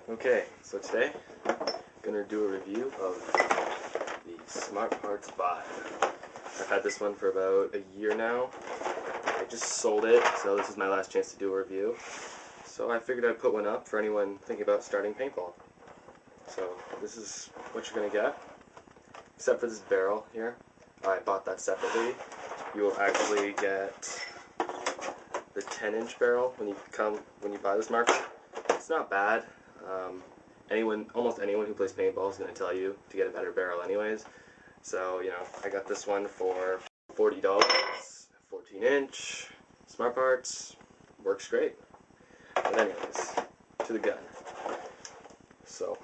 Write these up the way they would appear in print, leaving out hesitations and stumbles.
Okay, so today I'm going to do a review of the Smart Parts 5. I've had this one for about a year now. I just sold it, so this is my last chance to do a review. So I figured I'd put one up for anyone thinking about starting paintball. So this is what you're going to get, except for this barrel here. I bought that separately. You will actually get the 10-inch barrel when you buy this marker. It's not bad. Almost anyone who plays paintball is going to tell you to get a better barrel anyways. So, I got this one for $40, 14-inch, Smart Parts, works great. But anyways, to the gun. So,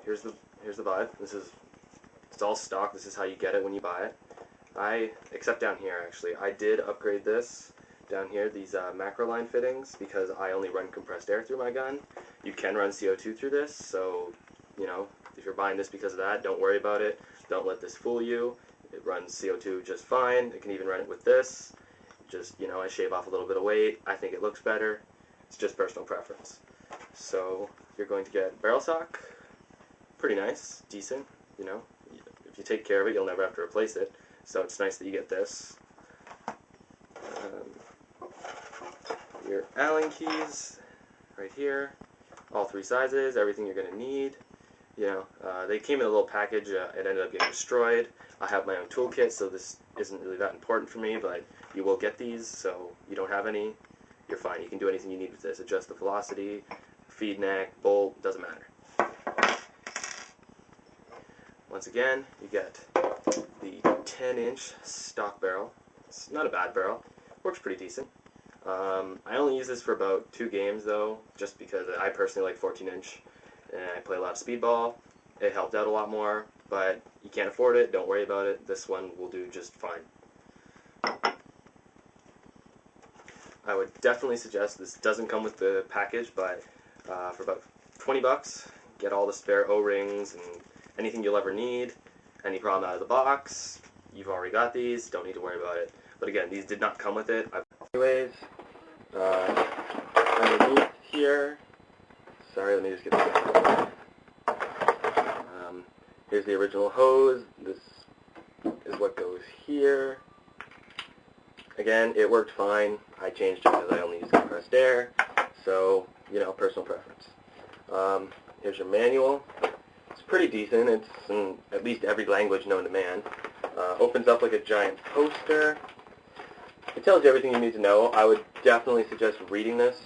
here's the vibe. It's all stock. This is how you get it when you buy it. Except down here actually, I did upgrade this down here, these macro line fittings, because I only run compressed air through my gun. You can run CO2 through this, so, if you're buying this because of that, don't worry about it. Don't let this fool you. It runs CO2 just fine. It can even run it with this. Just, I shave off a little bit of weight. I think it looks better. It's just personal preference. So, you're going to get barrel stock. Pretty nice, decent, If you take care of it, you'll never have to replace it. So it's nice that you get this. Your Allen keys, right here. All 3 sizes, everything you're going to need. They came in a little package. It ended up getting destroyed. I have my own toolkit, so this isn't really that important for me, but you will get these, so you don't have any, you're fine. You can do anything you need with this. Adjust the velocity, feed neck, bolt, doesn't matter. Once again, you get the 10-inch stock barrel. It's not a bad barrel. Works pretty decent. I only use this for about 2 games, though, just because I personally like 14-inch, and I play a lot of speedball. It helped out a lot more, but you can't afford it. Don't worry about it. This one will do just fine. I would definitely suggest, this doesn't come with the package, but for about $20, get all the spare O-rings and anything you'll ever need. Any problem out of the box, you've already got these, don't need to worry about it. But again, these did not come with it. Anyways, underneath here, sorry, let me just get this. Here's the original hose. This is what goes here. Again, it worked fine. I changed it because I only use compressed air. So, personal preference. Here's your manual. It's pretty decent. It's in at least every language known to man. Opens up like a giant poster. It tells you everything you need to know. I would definitely suggest reading this.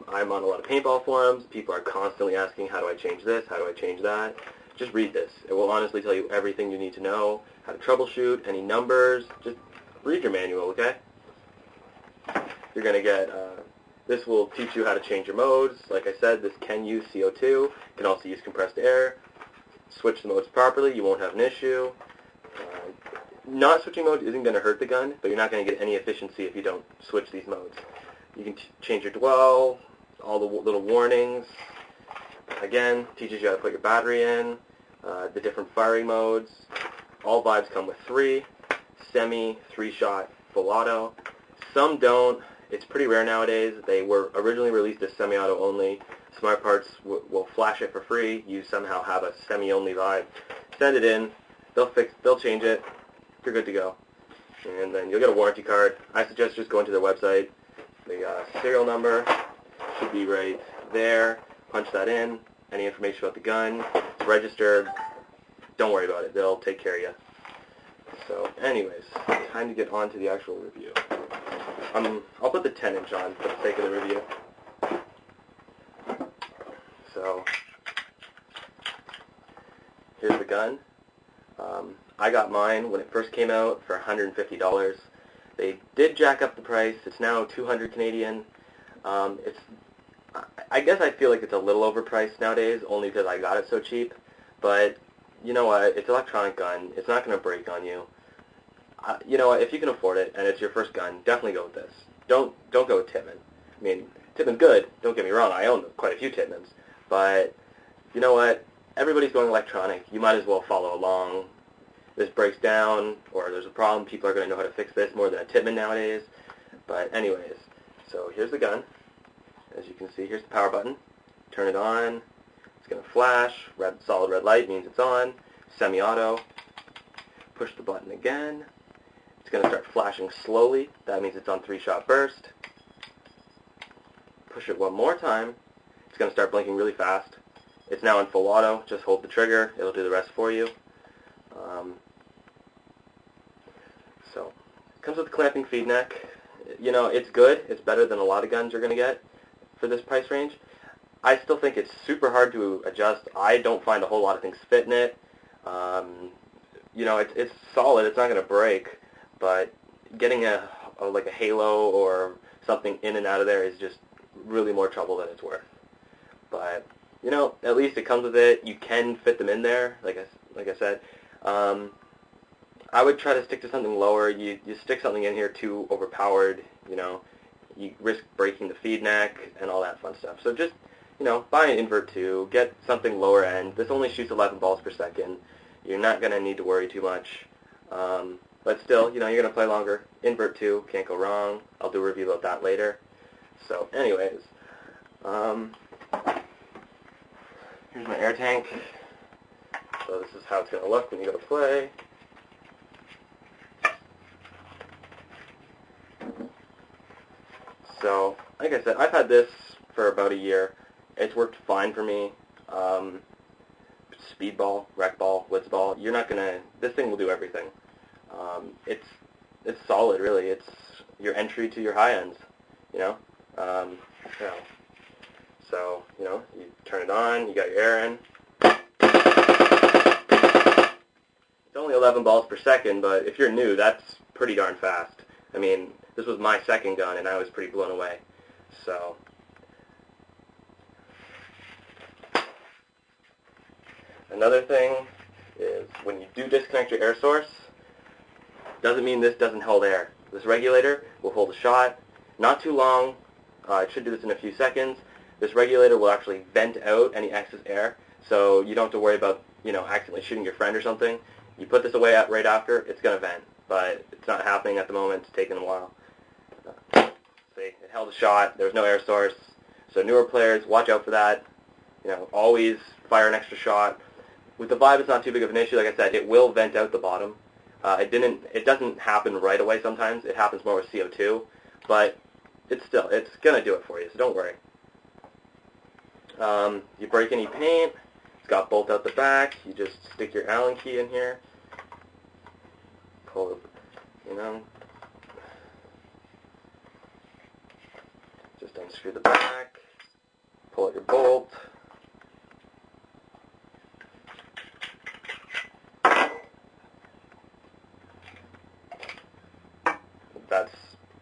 I'm on a lot of paintball forums. People are constantly asking, how do I change this? How do I change that? Just read this. It will honestly tell you everything you need to know, how to troubleshoot, any numbers. Just read your manual, okay? You're going to get, this will teach you how to change your modes. Like I said, this can use CO2. Can also use compressed air. Switch the modes properly. You won't have an issue. Not switching modes isn't going to hurt the gun, but you're not going to get any efficiency if you don't switch these modes. You can change your dwell, all the little warnings. Again, teaches you how to put your battery in, the different firing modes. All vibes come with 3, semi, 3-shot, full auto. Some don't. It's pretty rare nowadays. They were originally released as semi-auto only. Smart Parts will flash it for free. You somehow have a semi-only vibe. Send it in. They'll change it. You're good to go. And then you'll get a warranty card. I suggest just going to their website. The serial number should be right there. Punch that in. Any information about the gun. It's registered. Don't worry about it. They'll take care of you. So anyways, time to get on to the actual review. I'll put the 10-inch on for the sake of the review. So here's the gun. I got mine when it first came out for $150. They did jack up the price. It's now $200 Canadian. I guess I feel like it's a little overpriced nowadays, only because I got it so cheap. But you know what? It's an electronic gun. It's not going to break on you. You know what? If you can afford it and it's your first gun, definitely go with this. Don't go with Tippmann. I mean, Tippmann's good. Don't get me wrong. I own quite a few Tippmanns. But you know what? Everybody's going electronic. You might as well follow along. This breaks down or there's a problem, people are going to know how to fix this more than a Tippmann nowadays. But anyways, so here's the gun. As you can see, here's the power button. turn it on, it's going to flash, solid red light means it's on, semi-auto, push the button again, it's going to start flashing slowly, that means it's on 3-shot burst, push it one more time, it's going to start blinking really fast, it's now in full auto, just hold the trigger, it'll do the rest for you. So, it comes with a clamping feed neck. You know, it's good, it's better than a lot of guns you're going to get for this price range. I still think it's super hard to adjust. I don't find a whole lot of things fit in it. You know, it's solid, it's not going to break, but getting like a halo or something in and out of there is just really more trouble than it's worth. But, you know, at least it comes with it. You can fit them in there, like I said. I would try to stick to something lower. You stick something in here too overpowered, you know, you risk breaking the feed neck and all that fun stuff. So just, you know, buy an invert 2, get something lower end. This only shoots 11 balls per second. You're not going to need to worry too much. But still, you know, you're going to play longer. Invert 2, can't go wrong. I'll do a review about that later. So anyways, here's my air tank. So this is how it's going to look when you go to play. So, like I said, I've had this for about a year. It's worked fine for me. Speedball, recoil, blitzball, you're not going to, this thing will do everything. It's solid, really. It's your entry to your high ends, you know. So, you know, you turn it on, you got your air in. It's only 11 balls per second, but if you're new, that's pretty darn fast. I mean, this was my second gun, and I was pretty blown away. So, another thing is when you do disconnect your air source, doesn't mean this doesn't hold air. This regulator will hold a shot, not too long. It should do this in a few seconds. This regulator will actually vent out any excess air, so you don't have to worry about, you know, accidentally shooting your friend or something. You put this away right after, it's going to vent, but it's not happening at the moment. It's taking a while. See, it held a shot. There was no air source. So newer players, watch out for that. You know, always fire an extra shot. With the B.O.B, it's not too big of an issue. Like I said, it will vent out the bottom. It doesn't happen right away sometimes. It happens more with CO2, but it's going to do it for you, so don't worry. You break any paint, it's got bolt out the back. You just stick your Allen key in here. Pull, you know, just unscrew the back, pull out your bolt. That's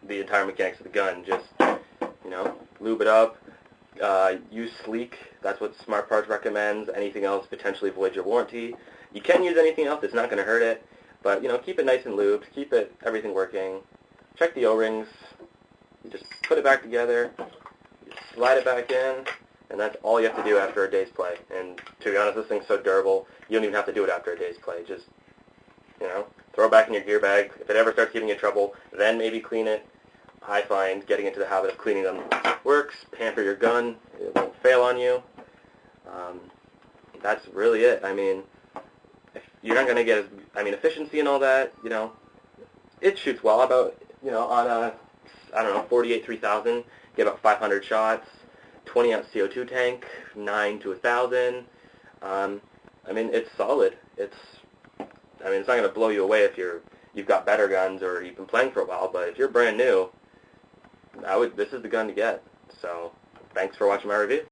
the entire mechanics of the gun. Just, you know, lube it up. Use sleek. That's what Smart Parts recommends. Anything else potentially voids your warranty. You can use anything else. It's not going to hurt it. But, you know, keep it nice and lubed. Keep everything working. Check the O-rings. You just put it back together. You slide it back in. And that's all you have to do after a day's play. And to be honest, this thing's so durable, you don't even have to do it after a day's play. Just, you know, throw it back in your gear bag. If it ever starts giving you trouble, then maybe clean it. I find getting into the habit of cleaning them works. Pamper your gun. It won't fail on you. That's really it. I mean, if you're not going to get, efficiency and all that, you know, it shoots well. About, you know, on a, 48 3000, get about 500 shots, 20-ounce CO2 tank, 9 to 1,000. It's solid. It's not going to blow you away if you've got better guns or you've been playing for a while, but if you're brand new, this is the gun to get. So, thanks for watching my review.